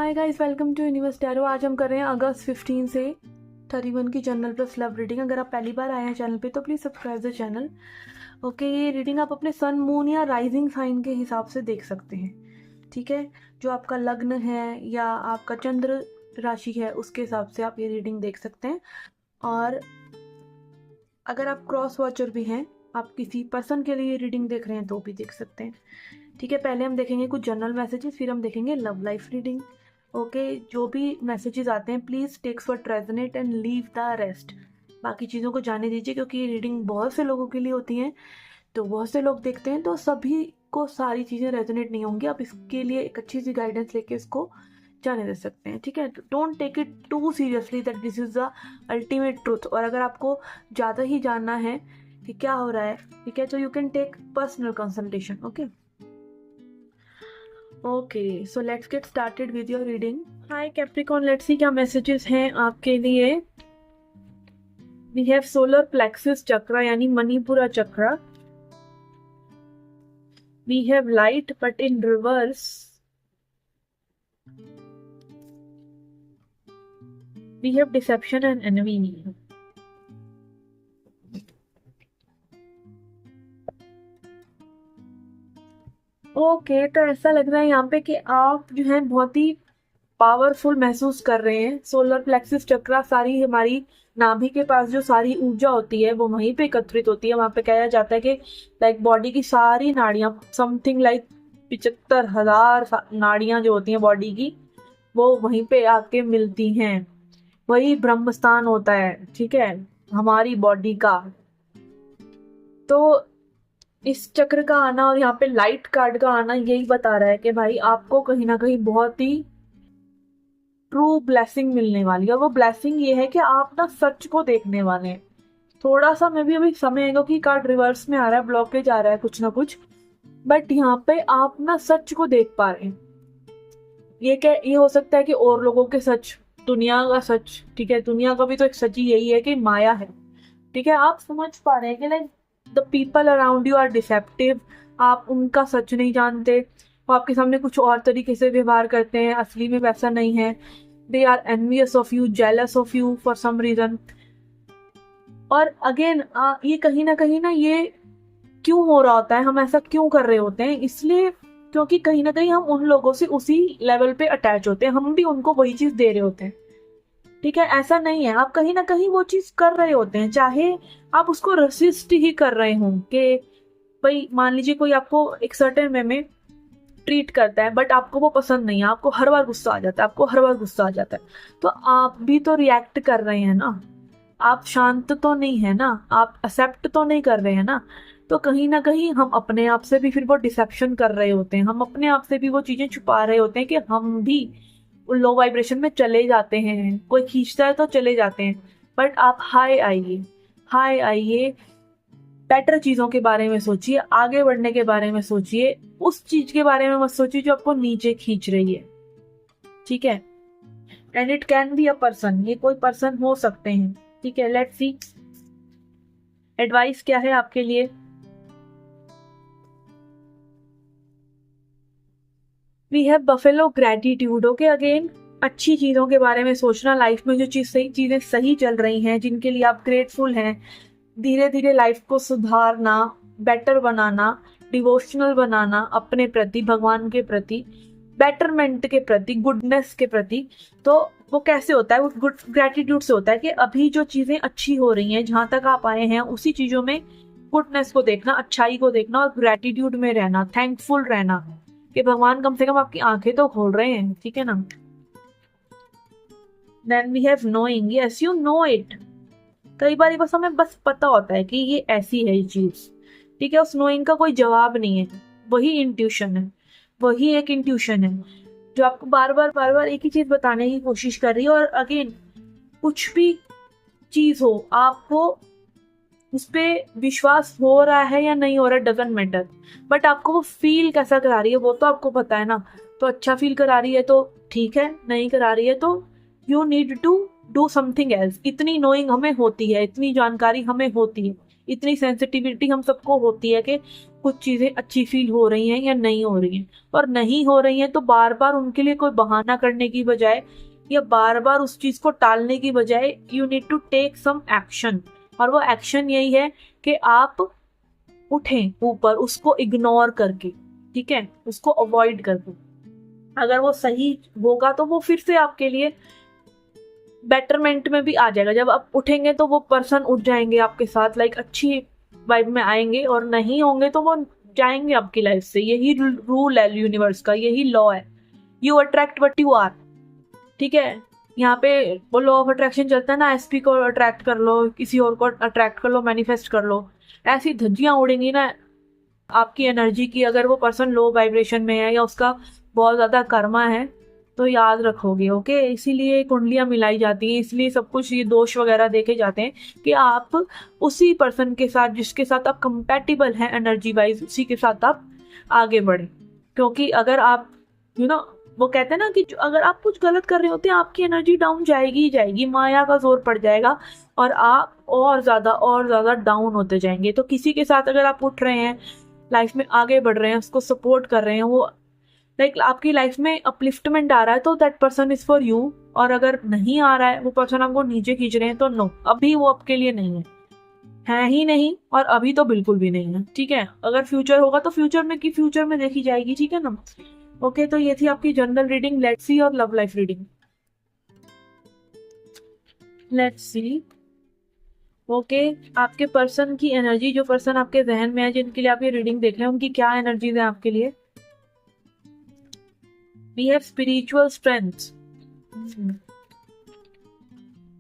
Hi guys, welcome to universe tarot. आज हम कर रहे हैं अगस्त 15 से 31 की जनरल प्लस लव रीडिंग। अगर आप पहली बार आए हैं चैनल पे तो please subscribe the channel. Okay, ये रीडिंग आप अपने सन, मून या राइजिंग साइन के हिसाब से देख सकते हैं। ठीक है, जो आपका लग्न है या आपका चंद्र राशि है उसके हिसाब से आप ये रीडिंग देख सकते हैं। और अगर आप क्रॉस वॉचर भी हैं, आप किसी पर्सन के लिए रीडिंग देख रहे हैं तो भी देख सकते हैं। ठीक है, पहले हम देखेंगे कुछ जनरल मैसेजेस, फिर हम देखेंगे लव लाइफ रीडिंग। ओके, जो भी मैसेजेस आते हैं please takes what resonate and leave the rest. बाकी चीज़ों को जाने दीजिए, क्योंकि ये रीडिंग बहुत से लोगों के लिए होती हैं, तो बहुत से लोग देखते हैं, तो सभी को सारी चीज़ें रेजोनेट नहीं होंगी। आप इसके लिए एक अच्छी सी गाइडेंस लेके इसको जाने दे सकते हैं। ठीक है, don't take it too seriously that this is the ultimate truth. और अगर आपको ज़्यादा ही जानना है कि क्या हो रहा है, ठीक है, तो you can take personal consultation. Okay, so let's get started with your reading. Hi Capricorn, let's see क्या मैसेजेस हैं आपके लिए। We have solar plexus chakra यानी Manipura chakra. We have light but in reverse. We have deception and envy. Okay, तो ऐसा लग रहा है यहाँ पे कि आप जो है बहुत ही पावरफुल महसूस कर रहे हैं। सोलर प्लेक्सिस चक्रा, सारी हमारी नाभि के पास जो सारी ऊर्जा होती है वो वहीं पे एकत्रित होती है। वहां पे कहा जाता है कि लाइक बॉडी की सारी नाड़ियां, समथिंग लाइक 75,000 नाड़ियां जो होती हैं बॉडी की, वो वहीं पे आके मिलती हैं। वही ब्रह्म स्थान होता है, ठीक है, हमारी बॉडी का। तो इस चक्र का आना और यहाँ पे लाइट कार्ड का आना यही बता रहा है कि भाई आपको कहीं ना कहीं बहुत ही ट्रू ब्लेसिंग मिलने वाली है। वो ब्लेसिंग ये है कि आप ना सच को देखने वाले हैं। थोड़ा सा मे भी अभी समय है क्योंकि कार्ड रिवर्स में आ रहा है, ब्लॉकेज आ रहा है कुछ ना कुछ, बट यहाँ पे आप ना सच को देख पा रहे हैं। ये हो सकता है कि और लोगों के सच, दुनिया का सच, ठीक है, दुनिया का भी तो एक सच ही यही है कि माया है। ठीक है, आप समझ पा रहे हैं कि like the people around you are deceptive. आप उनका सच नहीं जानते, वो आपके सामने कुछ और तरीके से व्यवहार करते हैं, असली में वैसा नहीं है। They are envious of you, jealous of you for some reason. और अगेन ये कहीं ना ये क्यों हो रहा होता है, हम ऐसा क्यों कर रहे होते हैं, इसलिए क्योंकि कहीं ना कहीं हम उन लोगों से उसी लेवल पे अटैच होते हैं, हम भी उनको वही चीज दे रहे होते हैं। ठीक है, ऐसा नहीं है, आप कहीं ना कहीं वो चीज कर रहे होते हैं, चाहे आप उसको रेसिस्ट ही कर रहे हों। कि भाई मान लीजिए कोई आपको एक सर्टेन वे में ट्रीट करता है, बट आपको वो पसंद नहीं है, आपको हर बार गुस्सा आ जाता है, आपको हर बार गुस्सा आ जाता है, तो आप भी तो रिएक्ट कर रहे हैं ना। आप शांत तो नहीं है ना, आप एक्सेप्ट तो नहीं कर रहे हैं ना। तो कहीं ना कहीं हम अपने आप से भी फिर वो डिसेप्शन कर रहे होते हैं, हम अपने आप से भी वो चीजें छुपा रहे होते हैं कि हम भी लो वाइब्रेशन में चले जाते हैं। कोई खींचता है तो चले जाते हैं, बट आप हाई आइए, हाई आइए, बेटर चीजों के बारे में सोचिए, आगे बढ़ने के बारे में सोचिए, उस चीज के बारे में मत सोचिए जो आपको नीचे खींच रही है। ठीक है, and it can be a person, ये कोई पर्सन हो सकते हैं। ठीक है, लेट्स सी एडवाइस क्या है आपके लिए। We have buffalo gratitude. Okay, again अच्छी चीजों के बारे में सोचना, लाइफ में जो चीजें सही चल रही हैं, जिनके लिए आप ग्रेटफुल हैं, धीरे धीरे लाइफ को सुधारना, बेटर बनाना, डिवोशनल बनाना अपने प्रति, भगवान के प्रति, बेटरमेंट के प्रति, गुडनेस के प्रति। तो वो कैसे होता है, वो गुड ग्रेटिट्यूड से होता है कि अभी जो चीजें अच्छी हो रही हैं, जहां तक आप आए हैं, उसी चीजों में गुडनेस को देखना, अच्छाई को देखना और ग्रेटिट्यूड में रहना, थैंकफुल रहना कि भगवान कम से कम आपकी आंखें तो खोल रहे हैं। ठीक है ना। Then we have knowing, yes you know it. कई बार बस हमें बस पता होता है कि ये ऐसी है ये चीज। ठीक है, उस नोइंग का कोई जवाब नहीं है, वही इंट्यूशन है, वही एक इंट्यूशन है जो आपको बार बार एक ही चीज बताने की कोशिश कर रही है। और अगेन कुछ भी चीज हो, आपको उस पर विश्वास हो रहा है या नहीं हो रहा है डजंट मैटर, बट आपको वो फील कैसा करा रही है वो तो आपको पता है ना। तो अच्छा फील करा रही है तो ठीक है, नहीं करा रही है तो you need to do something else. इतनी नोइंग हमें होती है, इतनी जानकारी हमें होती है, इतनी सेंसिटिविटी हम सबको होती है कि कुछ चीज़ें अच्छी फील हो रही हैं या नहीं हो रही हैं, और नहीं हो रही हैं तो बार बार उनके लिए कोई बहाना करने की बजाय या बार बार उस चीज़ को टालने की बजाय you need to take some action. और वो एक्शन यही है कि आप उठें ऊपर उसको इग्नोर करके, ठीक है, उसको अवॉइड करके। अगर वो सही होगा तो वो फिर से आपके लिए बेटरमेंट में भी आ जाएगा। जब आप उठेंगे तो वो पर्सन उठ जाएंगे आपके साथ, लाइक अच्छी वाइब में आएंगे, और नहीं होंगे तो वो जाएंगे आपकी लाइफ से। यही रूल है यूनिवर्स का, यही लॉ है। You attract what you are, ठीक है। यहाँ पे वो लॉ ऑफ अट्रैक्शन चलता है ना, एसपी को अट्रैक्ट कर लो, किसी और को अट्रैक्ट कर लो, मैनिफेस्ट कर लो। ऐसी धज्जियां उड़ेंगी ना आपकी एनर्जी की, अगर वो पर्सन लो वाइब्रेशन में है या उसका बहुत ज़्यादा कर्मा है तो याद रखोगे, ओके। इसीलिए कुंडलियाँ मिलाई जाती हैं, इसलिए सब कुछ ये दोष वगैरह देखे जाते हैं कि आप उसी पर्सन के साथ जिसके साथ आप कंपैटिबल हैं एनर्जी वाइज, उसी के साथ आप आगे बढ़ें। क्योंकि अगर आप वो कहते हैं ना कि अगर आप कुछ गलत कर रहे होते हैं आपकी एनर्जी डाउन जाएगी ही जाएगी, माया का जोर पड़ जाएगा और आप और ज़्यादा डाउन होते जाएंगे। तो किसी के साथ अगर आप उठ रहे हैं, लाइफ में आगे बढ़ रहे हैं, उसको सपोर्ट कर रहे हैं, वो लाइक आपकी लाइफ में अपलिफ्टमेंट आ रहा है तो that person is for you. और अगर नहीं आ रहा है, वो पर्सन आपको नीचे खींच रहे हैं, तो नो, अभी वो आपके लिए नहीं है ही नहीं, और अभी तो बिल्कुल भी नहीं है, ठीक है। अगर फ्यूचर होगा तो फ्यूचर में देखी जाएगी, ठीक है ना। ओके, तो ये थी आपकी जनरल रीडिंग। लेट्स सी और love life reading. Let's see, okay, आपके पर्सन की एनर्जी, जो पर्सन आपके जहन में है, जिनके लिए आप ये रीडिंग देख रहे हैं, उनकी क्या एनर्जीज है आपके लिए। We have spiritual strength,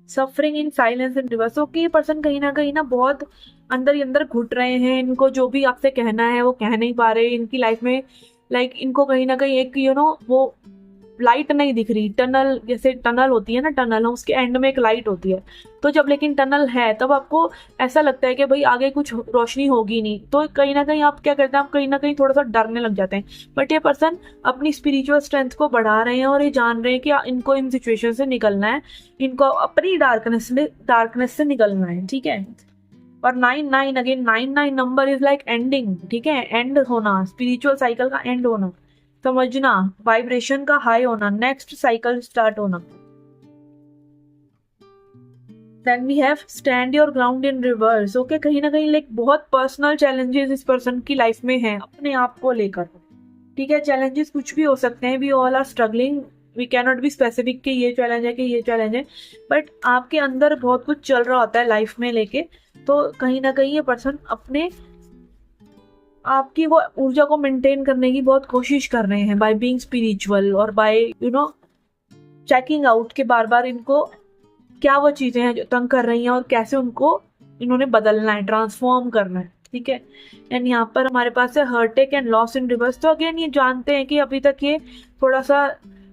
suffering in silence and reverse. Okay, ये पर्सन कहीं ना बहुत अंदर ही अंदर घुट रहे हैं, इनको जो भी आपसे कहना है वो कह नहीं पा रहे। इनकी लाइफ में लाइक इनको कहीं ना कहीं एक वो लाइट नहीं दिख रही। टनल, जैसे टनल होती है ना, टनल, उसके एंड में एक लाइट होती है, तो जब लेकिन टनल है तब आपको ऐसा लगता है कि भाई आगे कुछ रोशनी होगी नहीं, तो कहीं ना कहीं आप क्या करते हैं, आप कहीं ना कहीं थोड़ा सा डरने लग जाते हैं। बट ये पर्सन अपनी स्पिरिचुअल स्ट्रेंथ को बढ़ा रहे हैं और ये जान रहे हैं कि इनको इन सिचुएशन से निकलना है, इनको अपनी डार्कनेस से निकलना है, ठीक है। और 9 again 9 number is like ending, ठीक है, एंड होना, स्पिरिचुअल साइकिल का एंड होना, समझना, वाइब्रेशन का हाई होना, नेक्स्ट साइकिल स्टार्ट होना। Then we have stand your ground in reverse. Okay, कहीं ना कहीं लाइक बहुत पर्सनल चैलेंजेस इस पर्सन की लाइफ में हैं अपने आप को लेकर, ठीक है। चैलेंजेस कुछ भी हो सकते हैं, we all are struggling, we can not be specific कि ये चैलेंज है कि ये चैलेंज है, बट आपके अंदर बहुत कुछ चल रहा होता है लाइफ में लेके। तो कहीं ना कहीं ये पर्सन अपने आपकी वो ऊर्जा को मेंटेन करने की बहुत कोशिश कर रहे हैं बाय बीइंग स्पिरिचुअल और बाय चेकिंग आउट के बार बार इनको क्या वो चीजें हैं जो तंग कर रही हैं और कैसे उनको इन्होंने बदलना है, ट्रांसफॉर्म करना है, ठीक है। एंड यहाँ पर हमारे पास है हर्टेक एंड लॉस इन रिवर्स। तो अगेन ये जानते हैं कि अभी तक ये थोड़ा सा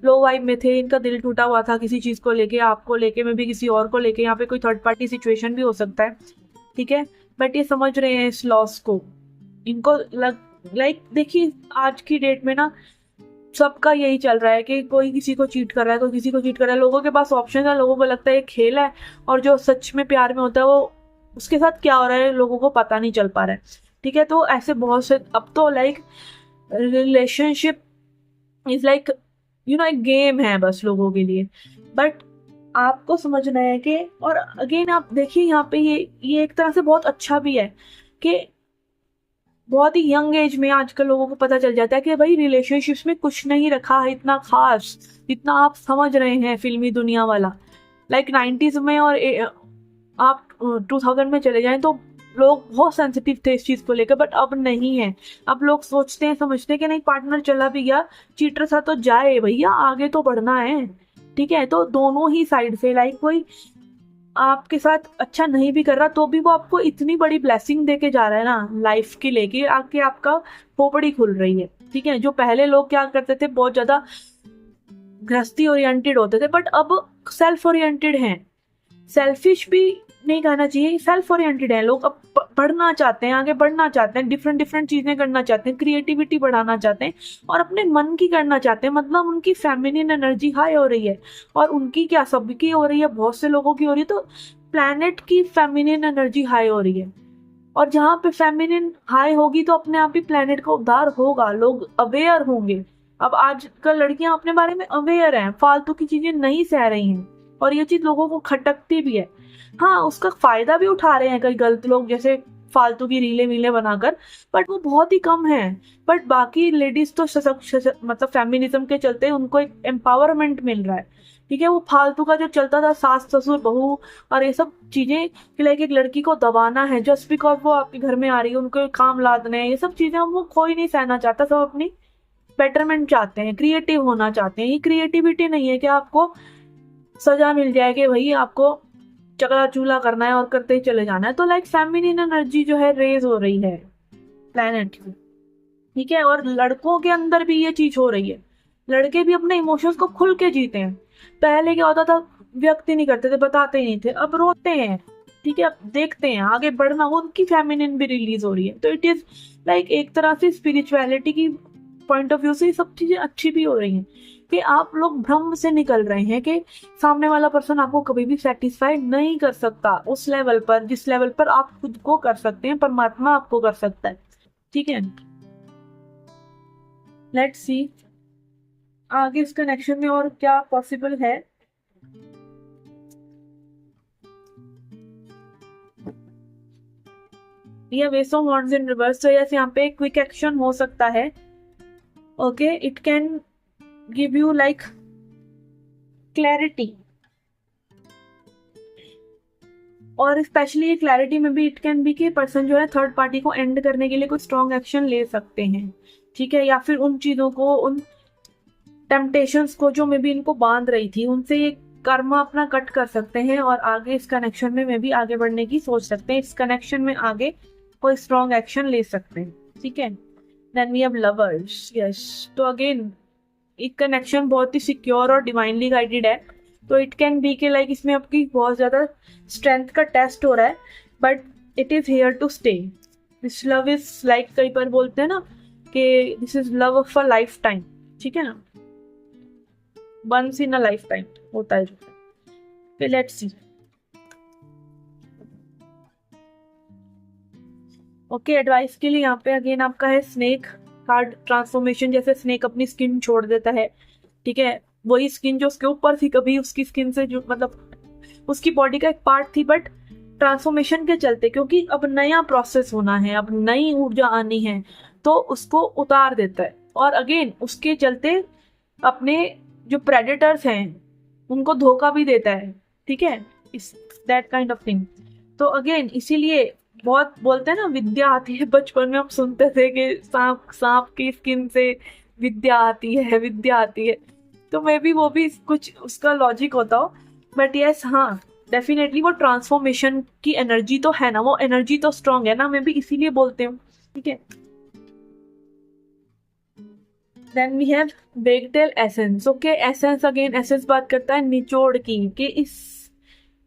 लो वाइब में थे, इनका दिल टूटा हुआ था किसी चीज को लेके, आपको लेके, में भी किसी और को लेके, यहाँ पे कोई थर्ड पार्टी सिचुएशन भी हो सकता है, ठीक है। बट ये समझ रहे हैं इस लॉस को, इनको लाइक देखिए आज की डेट में ना सबका यही चल रहा है कि कोई किसी को चीट कर रहा है, कोई किसी को चीट कर रहा है। लोगों के पास ऑप्शन है, लोगों को लगता है ये खेल है, और जो सच में प्यार में होता है वो उसके साथ क्या हो रहा है लोगों को पता नहीं चल पा रहा है, ठीक है। तो ऐसे बहुत से अब तो लाइक रिलेशनशिप इज लाइक एक गेम है बस लोगों के लिए। बट आपको समझना है कि, और अगेन आप देखिए यहाँ पे ये एक तरह से बहुत अच्छा भी है कि बहुत ही यंग एज में आजकल लोगों को पता चल जाता है कि भाई रिलेशनशिप्स में कुछ नहीं रखा है इतना खास, जितना आप समझ रहे हैं फिल्मी दुनिया वाला। लाइक 90s में और आप 2000 में चले जाएं तो लोग बहुत सेंसिटिव थे इस चीज को लेकर, बट अब नहीं है। अब लोग सोचते हैं, समझते हैं कि नहीं, पार्टनर चला भी गया, चीटर सा तो जाए भैया, आगे तो बढ़ना है, ठीक है। तो दोनों ही साइड से लाइक कोई आपके साथ अच्छा नहीं भी कर रहा तो भी वो आपको इतनी बड़ी ब्लेसिंग देके जा रहा है ना लाइफ की लेके, आके आपका खोपड़ी खुल रही है, ठीक है। जो पहले लोग क्या करते थे, बहुत ज्यादा गृहस्थी ओरिएंटेड होते थे, बट अब सेल्फ ओरिएंटेड हैं। सेल्फिश भी नहीं कहना चाहिए, सेल्फ ओरिएंटेड है लोग। अब बढ़ना चाहते हैं, आगे बढ़ना चाहते हैं, डिफरेंट चीजें करना चाहते हैं, क्रिएटिविटी बढ़ाना चाहते हैं और अपने मन की करना चाहते हैं। मतलब उनकी फेमिनिन एनर्जी हाई हो रही है, और उनकी क्या, सबकी हो रही है, बहुत से लोगों की हो रही है। तो प्लैनेट की फेमिनिन एनर्जी हाई हो रही है, और जहाँ पे फेमिनिन हाई होगी तो अपने आप ही प्लेनेट का उद्धार होगा, लोग अवेयर होंगे। अब आजकल लड़कियां अपने बारे में अवेयर हैं, फालतू की चीजें नहीं सह रही हैं, और ये चीज लोगों को खटकती भी है। हाँ, उसका फायदा भी उठा रहे हैं कई गलत लोग, जैसे फालतू की रीले वीले बनाकर, बट वो बहुत ही कम है। बट बाकी लेडीज तो मतलब फेमिनिज्म के चलते उनको एक एम्पावरमेंट मिल रहा है। ठीक है, वो फालतू का जो चलता था सास ससुर बहू और ये सब चीजें कि लाइक एक लड़की को दबाना है जस्ट बिकॉज वो आपके घर में आ रही है, उनको काम लादने हैं, ये सब चीजें वो कोई नहीं सहना चाहता। सब अपनी बेटरमेंट चाहते हैं, क्रिएटिव होना चाहते हैं। ये क्रिएटिविटी नहीं है कि आपको सजा मिल जाए कि भाई आपको चकला चूल्हा करना है और करते ही चले जाना है। तो लाइक फेमिनिन एनर्जी जो है रेज हो रही है प्लैनेट की। ठीक है, और लड़कों के अंदर भी ये चीज हो रही है। लड़के भी अपने इमोशंस को खुल के जीते हैं। पहले क्या होता था, व्यक्त ही नहीं करते थे, बताते ही नहीं थे, अब रोते हैं। ठीक है, अब देखते हैं आगे बढ़ना, वो उनकी फेमिनिन भी रिलीज हो रही है। तो इट इज लाइक एक तरह से स्पिरिचुअलिटी की पॉइंट ऑफ व्यू से ये सब चीजें अच्छी भी हो रही हैं कि आप लोग भ्रम से निकल रहे हैं कि सामने वाला पर्सन आपको कभी भी सेटिस्फाई नहीं कर सकता उस लेवल पर जिस लेवल पर आप खुद को कर सकते हैं, परमात्मा आपको कर सकता है। ठीक है, लेट्स सी आगे इस कनेक्शन में और क्या पॉसिबल है। ये वेसो वॉन्ड्स इन रिवर्स, तो यस यहाँ पे क्विक एक्शन हो सकता है। Okay, it can give you like clarity, और स्पेशली ये क्लैरिटी में भी इट कैन बी कि पर्सन जो है थर्ड पार्टी को एंड करने के लिए कोई स्ट्रॉन्ग एक्शन ले सकते हैं। ठीक है, या फिर उन चीजों को, उन टेम्पटेशंस को जो मे बी इनको बांध रही थी, उनसे ये कर्मा अपना कट कर सकते हैं और आगे इस कनेक्शन में मे बी आगे बढ़ने की सोच सकते हैं। इस कनेक्शन में आगे कोई स्ट्रॉन्ग एक्शन ले सकते हैं। ठीक है, then we have lovers. Yes, तो अगेन एक कनेक्शन बहुत ही सिक्योर और डिवाइनली गाइडेड है। तो इट कैन बी के लाइक इसमें आपकी बहुत ज्यादा स्ट्रेंथ का टेस्ट हो रहा है, but it is here to stay. This love is like, कई बार बोलते हैं ना कि this is love of a life time. ठीक है ना, once in a life time होता है जो। फिर लेट्स सी। ओके, एडवाइस के लिए यहाँ पे अगेन आपका है स्नेक कार्ड ट्रांसफॉर्मेशन। जैसे स्नेक अपनी स्किन छोड़ देता है, ठीक है, वही स्किन जो उसके ऊपर थी कभी उसकी स्किन से जो मतलब उसकी बॉडी का एक पार्ट थी, बट ट्रांसफॉर्मेशन के चलते क्योंकि अब नया प्रोसेस होना है, अब नई ऊर्जा आनी है, तो उसको उतार देता है। और अगेन उसके चलते अपने जो प्रेडेटर्स हैं उनको धोखा भी देता है। ठीक है, इस दैट काइंड ऑफ थिंग। तो अगेन इसीलिए बहुत बोलते हैं ना विद्या आती है, बचपन में हम सुनते थे कि सांप सांप की स्किन से विद्या आती है, विद्या आती है। तो मे बी वो भी कुछ उसका लॉजिक होता हो, बट यस हाँ, डेफिनेटली वो ट्रांसफॉर्मेशन की एनर्जी तो है ना, वो एनर्जी तो स्ट्रांग है ना, मे बी इसीलिए बोलते हूँ। ठीक है, then we have bagtail essence. Okay, essence again essence बात करता है निचोड़ की, कि इस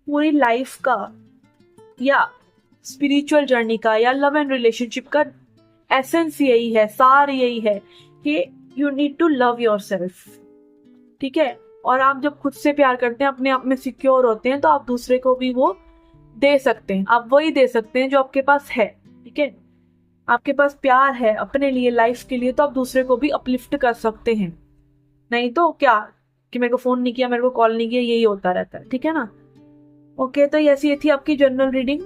पूरी लाइफ का या स्पिरिचुअल जर्नी का या लव एंड रिलेशनशिप का एसेंस यही है, सार यही है कि you need to love yourself. ठीक है, और आप जब खुद से प्यार करते हैं, अपने आप में सिक्योर होते हैं, तो आप दूसरे को भी वो दे सकते हैं। आप वही दे सकते हैं जो आपके पास है। ठीक है, आपके पास प्यार है अपने लिए, लाइफ के लिए, तो आप दूसरे को भी अपलिफ्ट कर सकते हैं। नहीं तो क्या कि मेरे को फोन नहीं किया, मेरे को कॉल नहीं किया, यही होता रहता है। ठीक है ना। ओके, तो ऐसी ये थी आपकी general reading,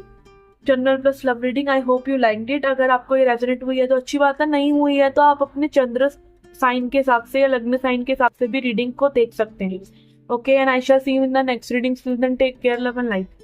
general plus love reading. I hope you liked it. अगर आपको ये रेजोनेट हुई है तो अच्छी बात है, नहीं हुई है तो आप अपने चंद्र साइन के हिसाब से या लग्न साइन के हिसाब से भी रीडिंग को देख सकते हैं। Okay, and I shall see you in the next reading. Till then take care, love and light.